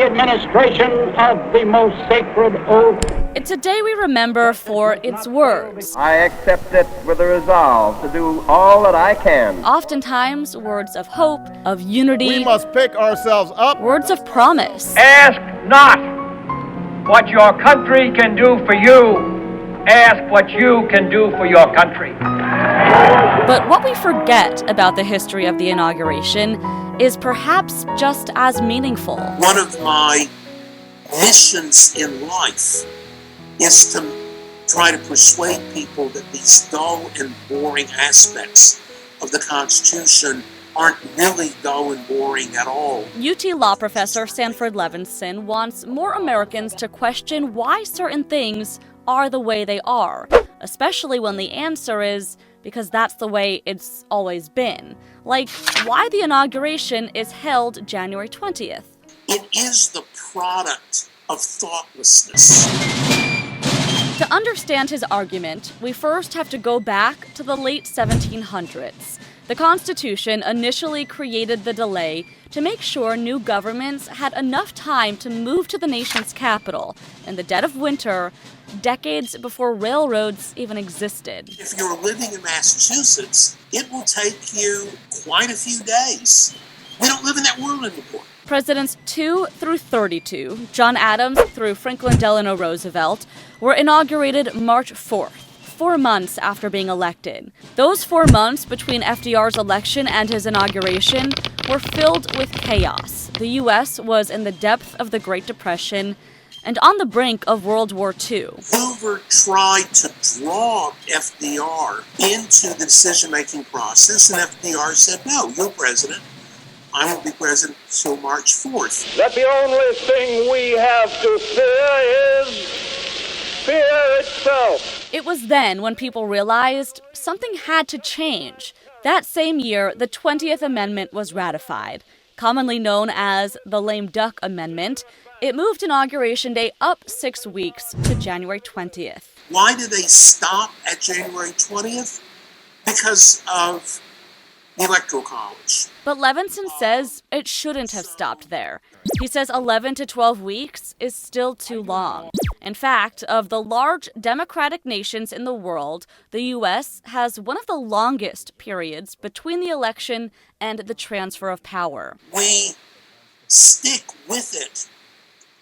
the administration of the most sacred oath. It's a day we remember for its words. I accept it with a resolve to do all that I can. Oftentimes, words of hope, of unity. We must pick ourselves up. Words of promise. Ask not what your country can do for you. Ask what you can do for your country. But what we forget about the history of the inauguration is perhaps just as meaningful. One of my missions in life is to try to persuade people that these dull and boring aspects of the Constitution aren't really dull and boring at all. UT law professor Sanford Levinson wants more Americans to question why certain things are the way they are, especially when the answer is because that's the way it's always been. Like why the inauguration is held January 20th. It is the product of thoughtlessness. To understand his argument, we first have to go back to the late 1700s. The Constitution initially created the delay to make sure new governments had enough time to move to the nation's capital in the dead of winter, decades before railroads even existed. If you're living in Massachusetts, it will take you quite a few days. We don't live in that world anymore. Presidents 2 through 32, John Adams through Franklin Delano Roosevelt, were inaugurated March 4th, 4 months after being elected. Those 4 months between FDR's election and his inauguration were filled with chaos. The U.S. was in the depth of the Great Depression and on the brink of World War II. Hoover tried to draw FDR into the decision-making process, and FDR said, no, you're president. I won't be president until March 4th. That the only thing we have to fear is fear itself. It was then when people realized something had to change. That same year, the 20th Amendment was ratified. Commonly known as the Lame Duck Amendment, it moved Inauguration Day up 6 weeks to January 20th. Why did they stop at January 20th? Because of the Electoral College. But Levinson says it shouldn't have stopped there. He says 11 to 12 weeks is still too long. In fact, of the large democratic nations in the world, the U.S. has one of the longest periods between the election and the transfer of power. We stick with it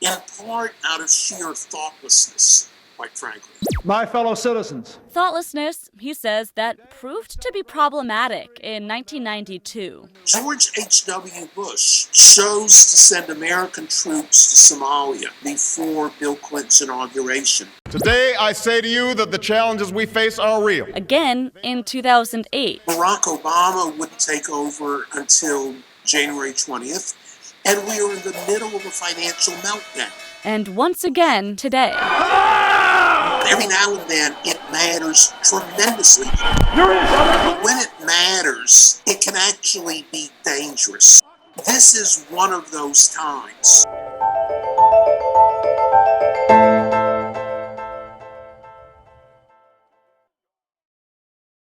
in part out of sheer thoughtlessness, quite frankly. My fellow citizens. Thoughtlessness, he says, that proved to be problematic in 1992. George H.W. Bush chose to send American troops to Somalia before Bill Clinton's inauguration. Today, I say to you that the challenges we face are real. Again, in 2008. Barack Obama wouldn't take over until January 20th, and we are in the middle of a financial meltdown. And once again today. Every now and then, it matters tremendously. When it matters, it can actually be dangerous. This is one of those times.